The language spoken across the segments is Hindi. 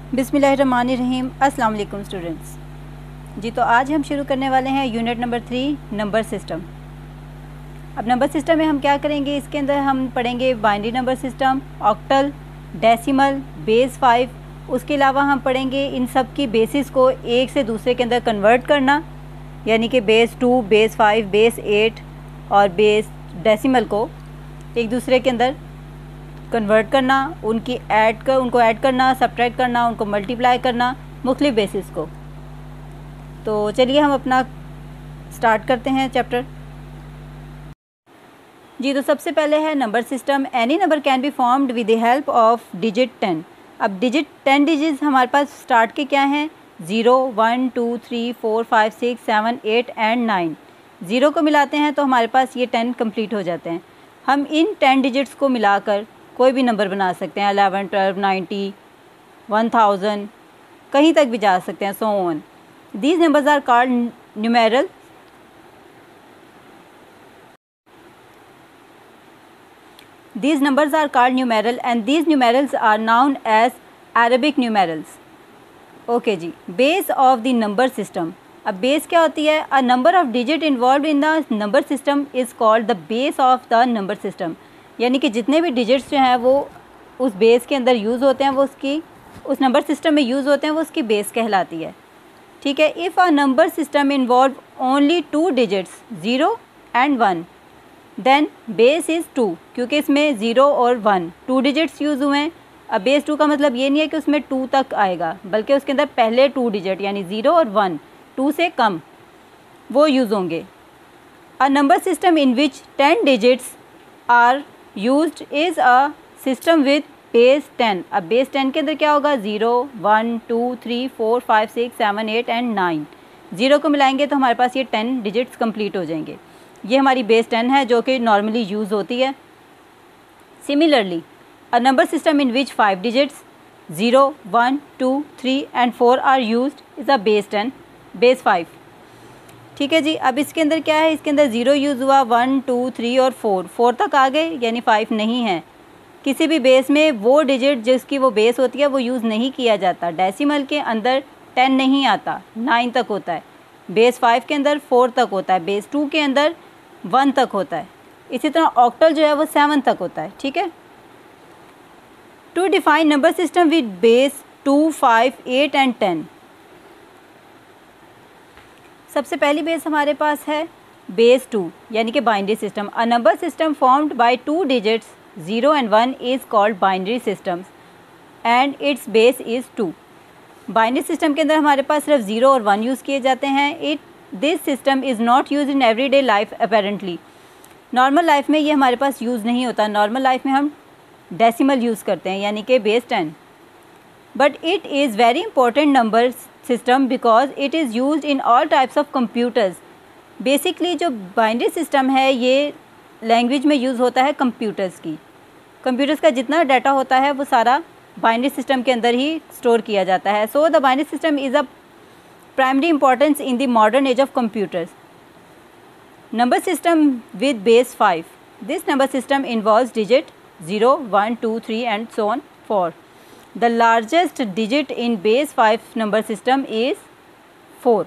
बिस्मिल्लाहिर्रहमानिर्रहीम। अस्सलाम वालेकुम स्टूडेंट्स जी। तो आज हम शुरू करने वाले हैं यूनिट नंबर 3 नंबर सिस्टम। अब नंबर सिस्टम में हम क्या करेंगे, इसके अंदर हम पढ़ेंगे binary number system, octal, decimal, base 5। उसके अलावा हम पढ़ेंगे इन सब की बेसिस को एक से दूसरे के अंदर कन्वर्ट करना, यानी कि बेस 2, बेस 5, बेस 8 और बेस डेसिमल को एक दूसरे के अंदर कन्वर्ट करना, उनको ऐड करना, सब्ट्रैक्ट करना, उनको मल्टीप्लाई करना, मुख्तलिफ बेसिस को। तो चलिए हम अपना स्टार्ट करते हैं चैप्टर जी। तो सबसे पहले है number system. Any number can be formed with the help of digit 10। अब डिजिट 10 डिजिट्स हमारे पास स्टार्ट के क्या हैं, 0, 1, 2, 3, 4, 5, 6, 7, 8 एंड 9। 0 को मिलाते हैं तो हमारे पास ये 10 कंप्लीट हो जाते हैं। हम इन 10 डिजिट्स को मिलाकर कोई भी नंबर बना सकते हैं, 11, 12, 90, 1000, कहीं तक भी जा सकते हैं, so on. These numbers are called numeral. These numbers are called numeral and these numerals are known as Arabic numerals. Okay जी। Base of the number system. अब बेस क्या होती है? A number of digit involve in the number system is called the base of the number system. यानी कि जितने भी डिजिट्स जो हैं वो उस बेस के अंदर यूज़ होते हैं, वो उस नंबर सिस्टम में यूज़ होते हैं, वो उसकी बेस कहलाती है। ठीक है। If a number system involve only 2 digits 0 and 1 then base is 2, क्योंकि इसमें 0 और 1 2 डिजिट्स यूज़ हुए हैं। अब बेस 2 का मतलब ये नहीं है कि उसमें 2 तक आएगा, बल्कि उसके अंदर पहले 2 डिजिट यानी 0 और 1 2 से कम वो यूज़ होंगे। A number system in which 10 digits are used is a system with base 10। अब बेस 10 के अंदर क्या होगा, 0, 1, 2, 3, 4, 5, 6, 7, 8 एंड 9। 0 को मिलाएंगे तो हमारे पास ये 10 डिजिट्स कंप्लीट हो जाएंगे। ये हमारी बेस 10 है जो कि नॉर्मली यूज़ होती है। Similarly a number system in which 5 digits 0, 1, 2, 3 and 4 are used is a base 10, base 5। ठीक है जी। अब इसके अंदर क्या है, इसके अंदर 0 यूज़ हुआ, 1, 2, 3 और 4 तक आ गए, यानी 5 नहीं है। किसी भी बेस में वो डिजिट जिसकी वो बेस होती है वो यूज़ नहीं किया जाता। डेसिमल के अंदर 10 नहीं आता, 9 तक होता है। बेस 5 के अंदर 4 तक होता है। बेस 2 के अंदर 1 तक होता है। इसी तरह ऑक्टल जो है वो 7 तक होता है। ठीक है। To define number system with base 2, 5, 8 and 10। सबसे पहली बेस हमारे पास है बेस 2, यानी कि binary system. A number system formed by 2 digits 0 and 1 is called binary systems and it's base is 2। Binary system के अंदर हमारे पास सिर्फ 0 और 1 यूज़ किए जाते हैं। This system is not use in everyday life apparently. Normal life में ये हमारे पास यूज़ नहीं होता। नॉर्मल लाइफ में हम डेसिमल यूज़ करते हैं, यानी कि base 10। But it is very important number system because it is use in all types of computers. Basically जो बाइनरी सिस्टम है ये लैंग्वेज में यूज़ होता है कंप्यूटर्स की। कंप्यूटर्स का जितना डाटा होता है वो सारा बाइनरी सिस्टम के अंदर ही स्टोर किया जाता है। So the binary system is a primary importance in the modern age of computers. Number system with base 5. This number system involves digit 0, 1, 2, 3 and so on 4. The largest digit in base 5 number system is 4.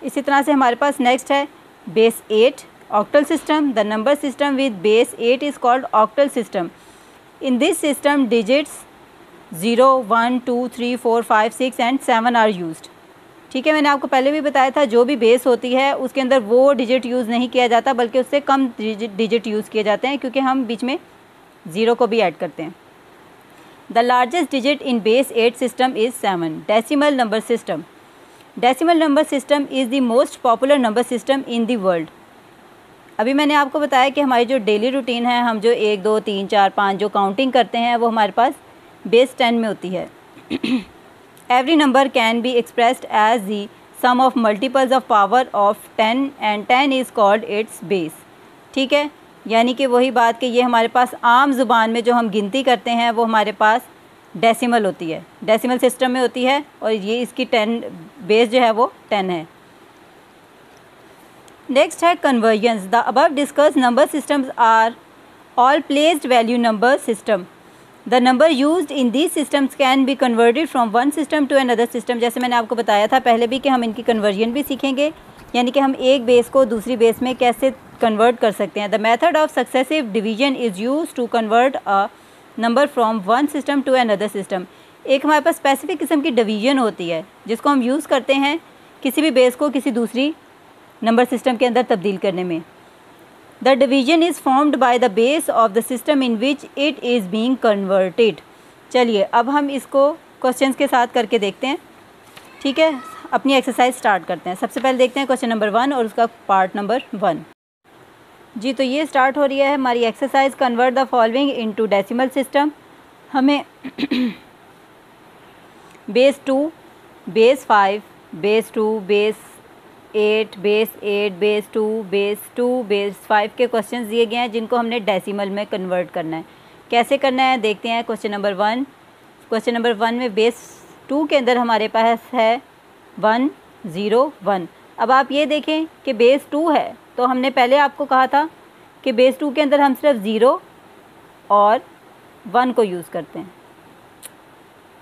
इसी तरह से हमारे पास नेक्स्ट है base 8 octal system. The number system with base 8 is called octal system. In this system digits 0, 1, 2, 3, 4, 5, 6 and 7 are used. ठीक है। मैंने आपको पहले भी बताया था जो भी बेस होती है उसके अंदर वो डिजिट यूज़ नहीं किया जाता, बल्कि उससे कम डिजिट यूज़ किए जाते हैं, क्योंकि हम बीच में 0 को भी ऐड करते हैं। The largest digit in base 8 system is 7। Decimal number system. Decimal number system is the most popular number system in the world. अभी मैंने आपको बताया कि हमारी जो डेली रूटीन है, हम जो 1, 2, 3, 4, 5 जो काउंटिंग करते हैं वो हमारे पास बेस 10 में होती है। Every number can be expressed as the sum of multiples of power of 10 and 10 is called its base. ठीक है। यानी कि वही बात कि ये हमारे पास आम ज़ुबान में जो हम गिनती करते हैं वो हमारे पास डेसिमल होती है, डेसिमल सिस्टम में होती है, और ये इसकी 10 बेस जो है वो 10 है। नेक्स्ट है conversions. The above discussed number systems are all placed value number system. The number used in these systems can be converted from one system to another system. जैसे मैंने आपको बताया था पहले भी कि हम इनकी कन्वर्जन भी सीखेंगे, यानी कि हम एक बेस को दूसरी बेस में कैसे कन्वर्ट कर सकते हैं। The method of successive division is use to convert a number from one system to another system. एक हमारे पास स्पेसिफिक किस्म की डिवीजन होती है जिसको हम यूज़ करते हैं किसी भी बेस को किसी दूसरी नंबर सिस्टम के अंदर तब्दील करने में। The division is formed by the base of the system in which it is being converted. चलिए अब हम इसको क्वेश्चंस के साथ करके देखते हैं, ठीक है। अपनी एक्सरसाइज स्टार्ट करते हैं। सबसे पहले देखते हैं क्वेश्चन नंबर 1 और उसका पार्ट नंबर 1। जी तो ये स्टार्ट हो रही है हमारी exercise, convert the following into decimal system. हमें base 2, base 5, base 2, base 8, base 8, base 2, base 5 के क्वेश्चंस दिए गए हैं जिनको हमने डेसिमल में कन्वर्ट करना है। कैसे करना है देखते हैं। क्वेश्चन नंबर 1, क्वेश्चन नंबर 1 में बेस 2 के अंदर हमारे पास है 1 0 1। अब आप ये देखें कि बेस 2 है तो हमने पहले आपको कहा था कि बेस 2 के अंदर हम सिर्फ 0 और 1 को यूज़ करते हैं,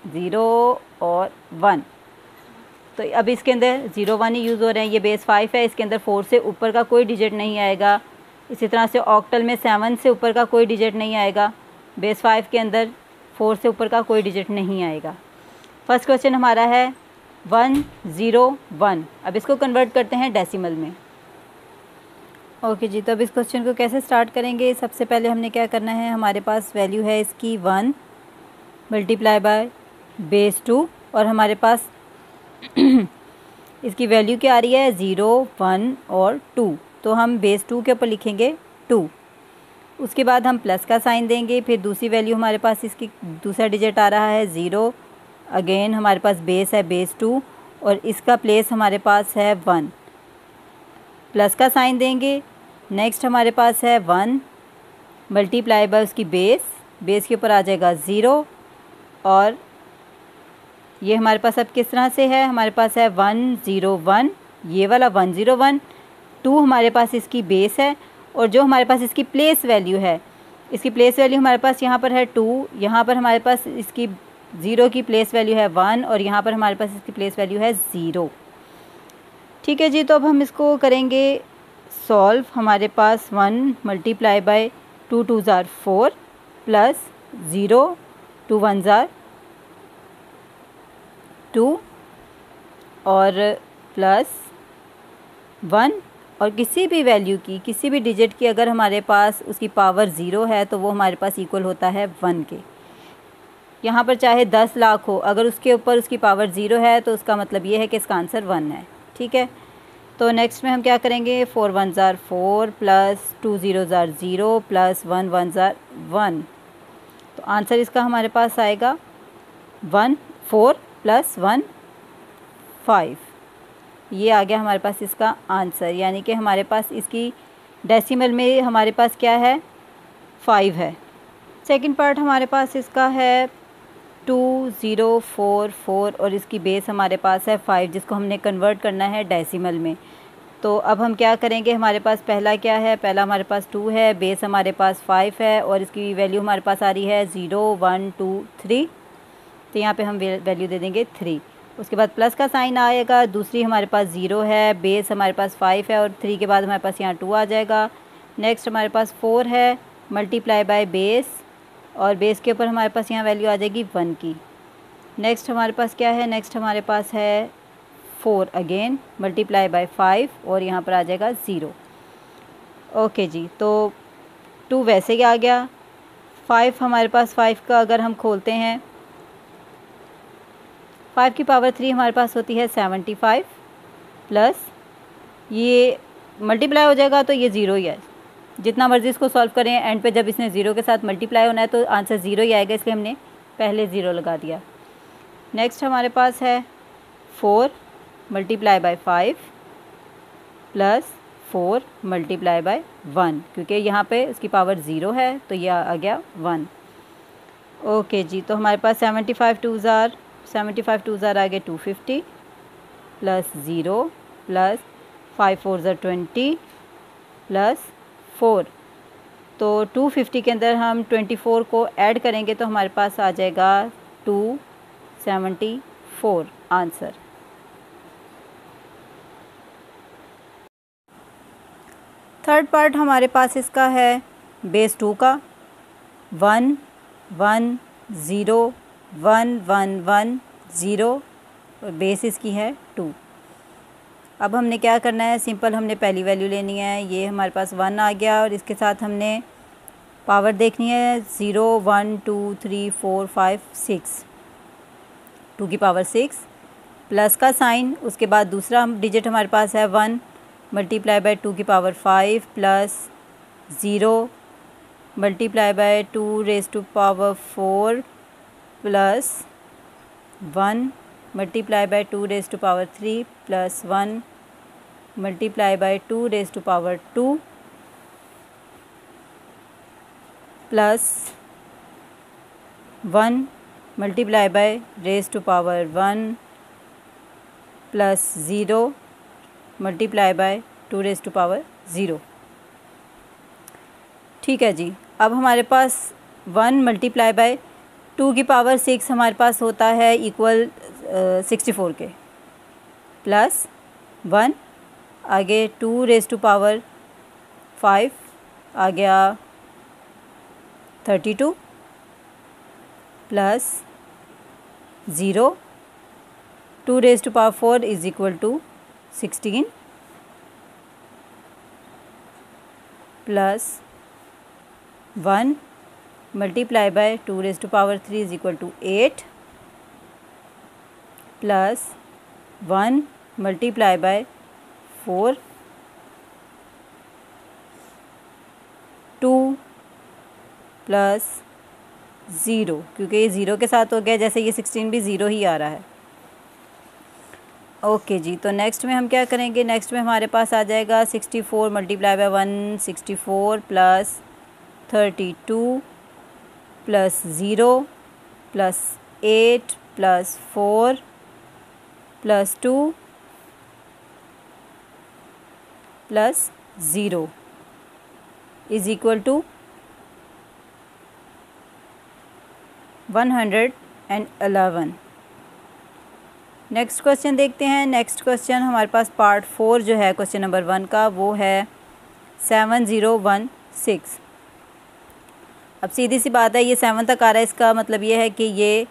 0 और 1। तो अब इसके अंदर 0 1 ही यूज़ हो रहे हैं। ये बेस 5 है, इसके अंदर 4 से ऊपर का कोई डिजिट नहीं आएगा। इसी तरह से ऑक्टल में 7 से ऊपर का कोई डिजिट नहीं आएगा। बेस 5 के अंदर 4 से ऊपर का कोई डिजिट नहीं आएगा। फर्स्ट क्वेश्चन हमारा है 1 0 1। अब इसको कन्वर्ट करते हैं डेसिमल में। ओके जी, तो अब इस क्वेश्चन को कैसे स्टार्ट करेंगे। सबसे पहले हमने क्या करना है, हमारे पास वैल्यू है इसकी 1 मल्टीप्लाई बाय बेस 2 और हमारे पास इसकी वैल्यू क्या आ रही है 0 1 और 2। तो हम बेस 2 के ऊपर लिखेंगे 2। उसके बाद हम प्लस का साइन देंगे। फिर दूसरी वैल्यू हमारे पास इसकी दूसरा डिजिट आ रहा है 0। अगेन हमारे पास बेस है बेस 2 और इसका प्लेस हमारे पास है 1। प्लस का साइन देंगे। नेक्स्ट हमारे पास है 1 मल्टीप्लाई बाय उसकी बेस के ऊपर आ जाएगा 0 और ये हमारे पास अब किस तरह से है, हमारे पास है 1 0 1, ये वाला 1 0 1। 2 हमारे पास इसकी बेस है और जो हमारे पास इसकी प्लेस वैल्यू है, इसकी प्लेस वैल्यू हमारे पास यहाँ पर है 2, यहाँ पर हमारे पास इसकी 0 की प्लेस वैल्यू है 1 और यहाँ पर हमारे पास इसकी प्लेस वैल्यू है 0। ठीक है जी, तो अब हम इसको करेंगे सॉल्व। हमारे पास 1 मल्टीप्लाई बाय 2 2 ज़ार 4 प्लस 0 2 1 ज़ार 2 और प्लस 1 और किसी भी वैल्यू की किसी भी डिजिट की अगर हमारे पास उसकी पावर 0 है तो वो हमारे पास इक्वल होता है 1 के। यहाँ पर चाहे 10 लाख हो, अगर उसके ऊपर उसकी पावर 0 है तो उसका मतलब ये है कि इसका आंसर 1 है। ठीक है, तो नेक्स्ट में हम क्या करेंगे 4 1 ज़ार 4 प्लस 2 0 ज़ार 0 प्लस 1 1 ज़ार 1। तो आंसर इसका हमारे पास आएगा 1 4 प्लस 1 5। ये आ गया हमारे पास इसका आंसर, यानी कि हमारे पास इसकी डेसिमल में हमारे पास क्या है 5 है। सेकंड पार्ट हमारे पास इसका है 2 0 4 4 और इसकी बेस हमारे पास है 5 जिसको हमने कन्वर्ट करना है डेसिमल में। तो अब हम क्या करेंगे, हमारे पास पहला क्या है, पहला हमारे पास 2 है, बेस हमारे पास 5 है और इसकी वैल्यू हमारे पास आ रही है 0 1 2 3। तो यहाँ पे हम वैल्यू दे देंगे 3। उसके बाद प्लस का साइन आएगा। दूसरी हमारे पास 0 है, बेस हमारे पास 5 है और 3 के बाद हमारे पास यहाँ 2 आ जाएगा। नेक्स्ट हमारे पास 4 है मल्टीप्लाई बाय बेस और बेस के ऊपर हमारे पास यहाँ वैल्यू आ जाएगी 1 की। नेक्स्ट हमारे पास क्या है, नेक्स्ट हमारे पास है 4 अगेन मल्टीप्लाई बाय 5 और यहाँ पर आ जाएगा 0। ओके जी, तो 2 वैसे ही आ गया। 5 हमारे पास 5 का अगर हम खोलते हैं 5 की पावर 3 हमारे पास होती है 75 प्लस ये मल्टीप्लाई हो जाएगा तो ये 0 ही है। जितना मर्जी इसको सॉल्व करें, एंड पे जब इसने 0 के साथ मल्टीप्लाई होना है तो आंसर 0 ही आएगा, इसलिए हमने पहले 0 लगा दिया। नेक्स्ट हमारे पास है 4 multiply by 5 plus 4 multiply by 1, क्योंकि यहाँ पे उसकी पावर 0 है तो यह आ गया 1। ओके जी, तो हमारे पास 75 2 ज़ार आ गए 250 प्लस 0 प्लस 5 4 ज़ार 20 प्लस 4 तो 250 के अंदर हम 24 को ऐड करेंगे तो हमारे पास आ जाएगा 274 आंसर। थर्ड पार्ट हमारे पास इसका है बेस 2 का 1 1 0 1 1 1 0 और बेस इसकी है 2। अब हमने क्या करना है, सिंपल हमने पहली वैल्यू लेनी है, ये हमारे पास 1 आ गया और इसके साथ हमने पावर देखनी है 0 1 2 3 4 5 6 2 की पावर 6 प्लस का साइन, उसके बाद दूसरा डिजिट हमारे पास है 1 मल्टीप्लाई बाय 2 की power 5 plus 0 multiply by 2 raise to power 4 plus 1 multiply by 2 raise to power 3 plus 1 multiply by 2 raise to power 2 plus 1 multiply by raise to power 1 plus 0 multiply by 2 raise to power 0। ठीक है जी। अब हमारे पास 1 मल्टीप्लाई बाय 2 की पावर 6 हमारे पास होता है इक्वल 64 के, प्लस 1 आगे 2 रेज़ टू पावर 5 आ गया 32 plus 0 2 raise to power 4 is equal to 16 plus 1 multiply by 2 raise to power 3 is equal to 8 plus 1 multiply by 4 2 plus 0, क्योंकि ये 0 के साथ हो गया, जैसे ये 16 भी 0 ही आ रहा है। ओके जी, तो नेक्स्ट में हम क्या करेंगे, नेक्स्ट में हमारे पास आ जाएगा 64 multiply by 1 64 plus 32 plus 0 plus 8 plus 4 plus 2 plus 0 is equal to 111। Next question देखते हैं। नेक्स्ट क्वेश्चन हमारे पास पार्ट 4 जो है क्वेश्चन नंबर 1 का, वो है 7016। अब सीधी सी बात है, ये 7 तक आ रहा है, इसका मतलब ये है कि ये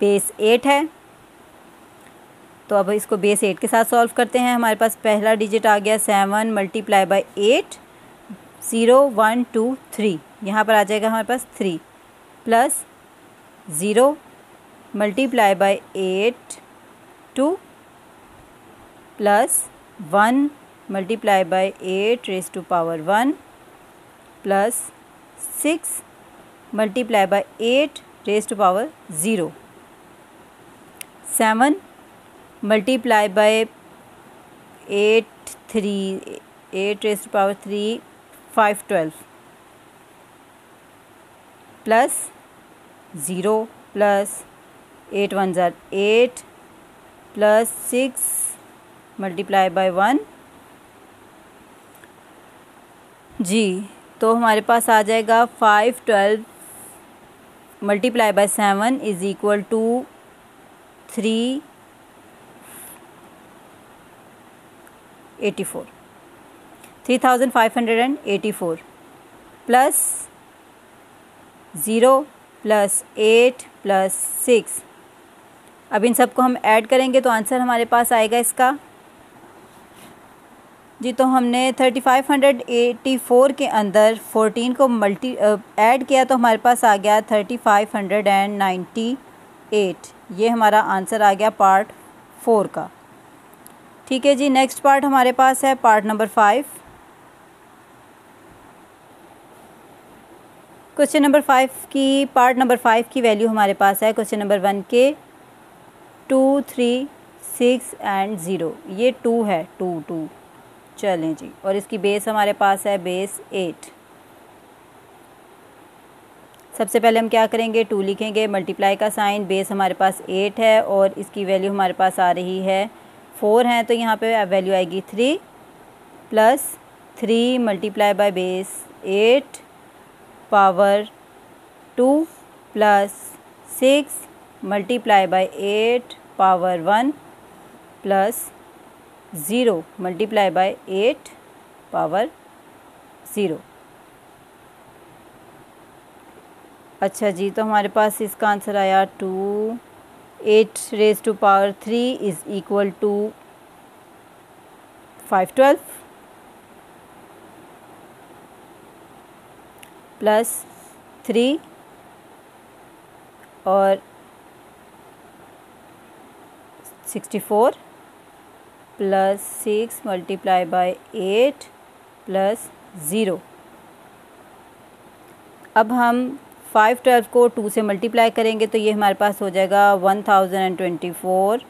बेस 8 है। तो अब इसको बेस 8 के साथ सॉल्व करते हैं। हमारे पास पहला डिजिट आ गया 7 मल्टीप्लाई बाय 8 0 1 2 3, यहाँ पर आ जाएगा हमारे पास 3 plus 0 multiply by 8 2 plus 1 multiply by 8 raise to power 1 plus 6 multiply by 8 raise to power 0 7 multiply by 8 raise to power 3 512 plus 0 plus 8 1 ज़ार 8 प्लस 6 मल्टीप्लाई बाय 1 जी। तो हमारे पास आ जाएगा 512 multiply by 7 is equal to 3584 plus 0 plus 8 plus 6। अब इन सबको हम ऐड करेंगे तो आंसर हमारे पास आएगा इसका जी। तो हमने 3584 के अंदर 14 को ऐड किया तो हमारे पास आ गया 3598। ये हमारा आंसर आ गया पार्ट 4 का। ठीक है जी। नेक्स्ट पार्ट हमारे पास है पार्ट नंबर 5। क्वेश्चन नंबर 5 की पार्ट नंबर 5 की वैल्यू हमारे पास है क्वेश्चन नंबर 1 के 2 3 6 एंड 0। ये 2 है, 2 चलें जी। और इसकी बेस हमारे पास है बेस 8। सबसे पहले हम क्या करेंगे, 2 लिखेंगे, मल्टीप्लाई का साइन, बेस हमारे पास 8 है और इसकी वैल्यू हमारे पास आ रही है 4 है, तो यहाँ पे वैल्यू आएगी 3 plus 3 multiply by base 8 power 2 plus 6 multiply by 8 power 1 plus 0 multiply by 8 power 0। अच्छा जी, तो हमारे पास इसका आंसर आया 2 8 raise to power 3 is equal to 512 plus 3 और 64 प्लस 6 मल्टीप्लाई बाय 8 प्लस 0। अब हम 512 को 2 से मल्टीप्लाई करेंगे तो ये हमारे पास हो जाएगा 1024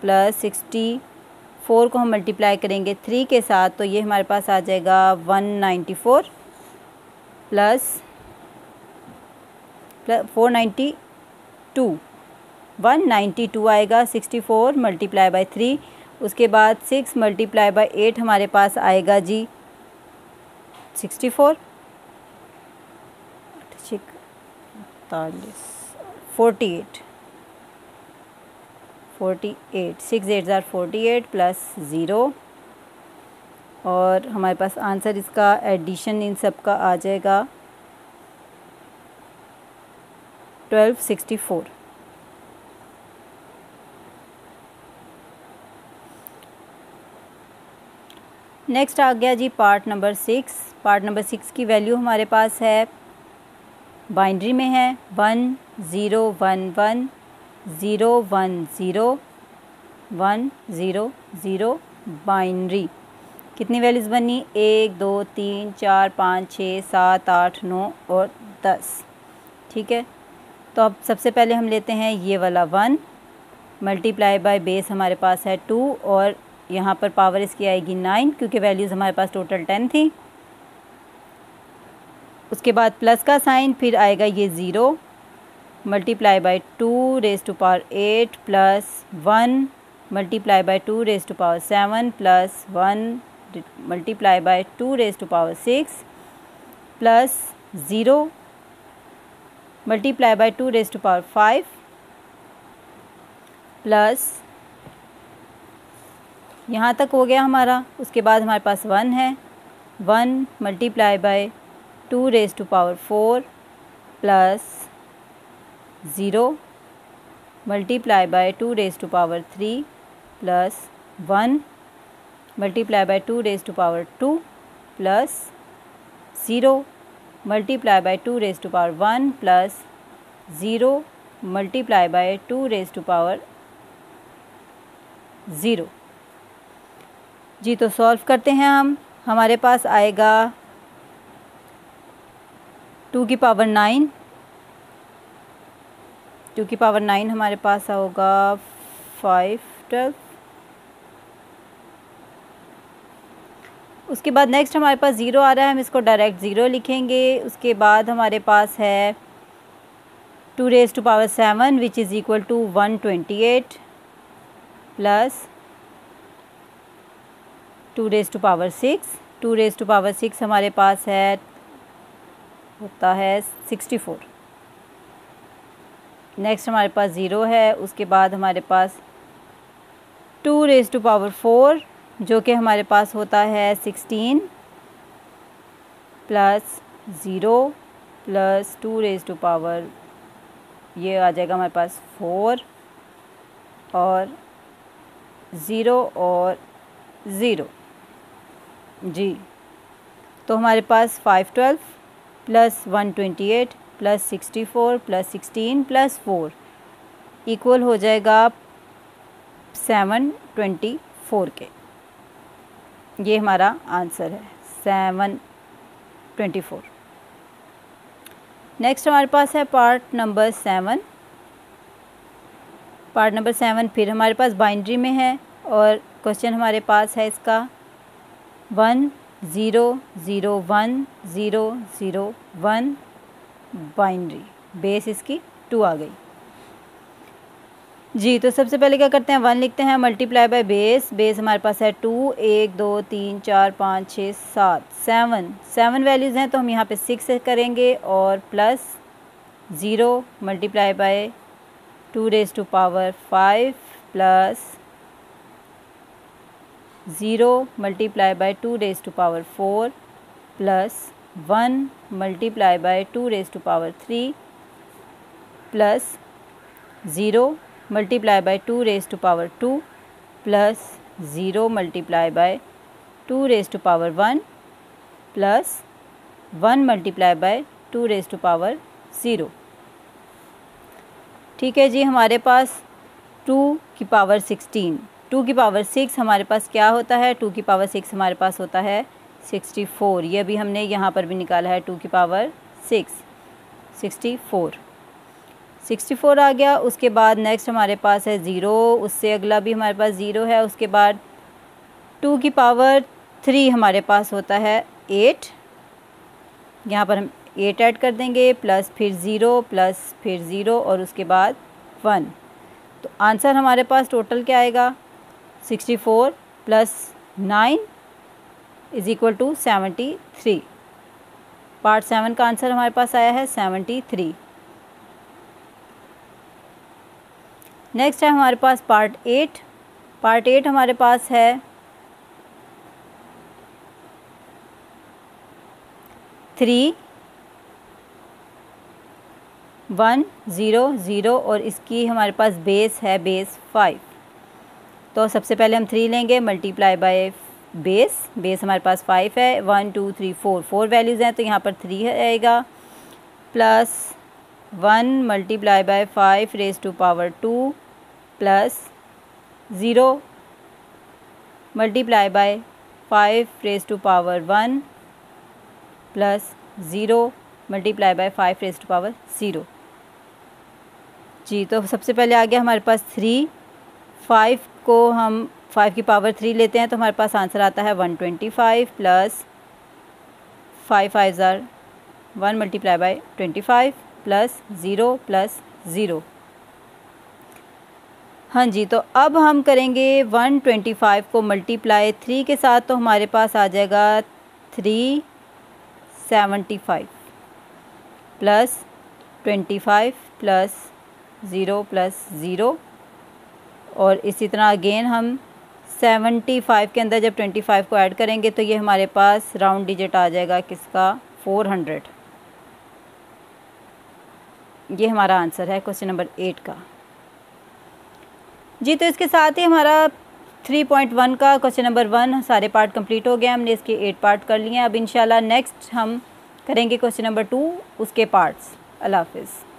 प्लस 64 को हम मल्टीप्लाई करेंगे 3 के साथ तो ये हमारे पास आ जाएगा 194 प्लस 492 192 आएगा। 64 मल्टीप्लाई बाय 3, उसके बाद 6 मल्टीप्लाई बाय 8 हमारे पास आएगा जी 64 48 6 8 ज़ार 48 प्लस 0 और हमारे पास आंसर इसका एडिशन इन सब का आ जाएगा 1264। नेक्स्ट आ गया जी पार्ट नंबर 6। पार्ट नंबर 6 की वैल्यू हमारे पास है बाइनरी में है 1 0 1 1 0 1 0 1 0 0 बाइनरी। कितनी वैल्यूज़ बनी 1 2 3 4 5 6 7 8 9 और 10। ठीक है, तो अब सबसे पहले हम लेते हैं ये वाला 1 मल्टीप्लाई बाय बेस हमारे पास है 2 और यहाँ पर पावर इसकी आएगी 9 क्योंकि वैल्यूज़ हमारे पास टोटल 10 थी। उसके बाद प्लस का साइन, फिर आएगा ये 0 multiply by 2 raise to power 8 plus 1 multiply by 2 raise to power 7 plus 1 multiply by 2 raise to power 6 plus 0 multiply by 2 raise to power 5 plus यहाँ तक हो गया हमारा। उसके बाद हमारे पास 1 है 1 multiply by 2 raise to power 4 plus 0 multiply by 2 raise to power 3 plus 1 multiply by 2 raise to power 2 plus 0 multiply by 2 raise to power 1 plus 0 multiply by 2 raise to power 0। जी, तो सॉल्व करते हैं हम। हमारे पास आएगा 2 की पावर 9 2 की पावर 9 हमारे पास होगा 512। उसके बाद नेक्स्ट हमारे पास 0 आ रहा है, हम इसको डायरेक्ट 0 लिखेंगे। उसके बाद हमारे पास है 2 raise to power 7 which is equal to 128 plus 2 raise to power 6। 2 raise to power 6 हमारे पास है होता है 64। नेक्स्ट हमारे पास 0 है। उसके बाद हमारे पास 2 रेज़ टू पावर 4 जो कि हमारे पास होता है 16 plus 0 plus 2 raise to power ये आ जाएगा हमारे पास 4 और 0 और 0। जी, तो हमारे पास 512 plus 128 plus 64 plus 16 plus 4 equal हो जाएगा 724 के। ये हमारा आंसर है 724। नेक्स्ट हमारे पास है पार्ट नंबर 7। पार्ट नंबर 7 फिर हमारे पास बाइनरी में है और क्वेश्चन हमारे पास है इसका 1 0 0 1 0 0 1 बाइनरी। बेस इसकी 2 आ गई। जी, तो सबसे पहले क्या करते हैं, 1 लिखते हैं, मल्टीप्लाई बाय बेस, बेस हमारे पास है 2, 1 2 3 4 5 6 7 7 वैल्यूज़ हैं, तो हम यहाँ पे 6 से करेंगे, और plus 0 multiply by 2 raise to power 5 plus 0 multiply by 2 raise to power 4 plus 1 multiply by 2 raise to power 3 plus 0 multiply by 2 raise to power 2 plus 0 multiply by 2 raise to power 1 plus 1 multiply by 2 raise to power 0। ठीक है जी, हमारे पास 2 की पावर 16, 2 की पावर 6 हमारे पास क्या होता है, 2 की पावर 6 हमारे पास होता है 64। ये भी हमने यहाँ पर भी निकाला है, 2 की पावर 6 64 आ गया। उसके बाद नेक्स्ट हमारे पास है 0, उससे अगला भी हमारे पास 0 है। उसके बाद 2 की पावर 3 हमारे पास होता है 8, यहाँ पर हम 8 ऐड कर देंगे, प्लस फिर 0 प्लस फिर 0 और उसके बाद 1। तो आंसर हमारे पास टोटल क्या आएगा, 64 plus 9 is equal to 73। Part 7 का आंसर हमारे पास आया है 73। नेक्स्ट है हमारे पास पार्ट 8। पार्ट 8 हमारे पास है 3 1 0 0 और इसकी हमारे पास बेस है बेस 5। तो सबसे पहले हम 3 लेंगे, मल्टीप्लाई बाय बेस, बेस हमारे पास 5 है, 1 2 3 4 वैल्यूज़ हैं, तो यहाँ पर 3 आएगा, plus 1 multiply by 5 raise to power 2 plus 0 multiply by 5 raise to power 1 plus 0 multiply by 5 raise to power 0। जी, तो सबसे पहले आ गया हमारे पास 3, 5 को हम 5 की पावर 3 लेते हैं, तो हमारे पास आंसर आता है 125 प्लस 5 5 ज़ार 1 मल्टीप्लाई बाय 25 प्लस 0 प्लस 0। हाँ जी, तो अब हम करेंगे 125 को मल्टीप्लाई 3 के साथ, तो हमारे पास आ जाएगा 375 प्लस 25 प्लस 0 प्लस 0, और इसी तरह अगेन हम 75 के अंदर जब 25 को ऐड करेंगे तो ये हमारे पास राउंड डिजिट आ जाएगा किसका, 400। ये हमारा आंसर है क्वेश्चन नंबर 8 का। जी, तो इसके साथ ही हमारा 3.1 का क्वेश्चन नंबर 1 सारे पार्ट कंप्लीट हो गए। हमने इसके 8 पार्ट कर लिए हैं। अब इंशाल्लाह नेक्स्ट हम करेंगे क्वेश्चन नंबर 2, उसके पार्ट्स। अल्लाह हाफ़िज़।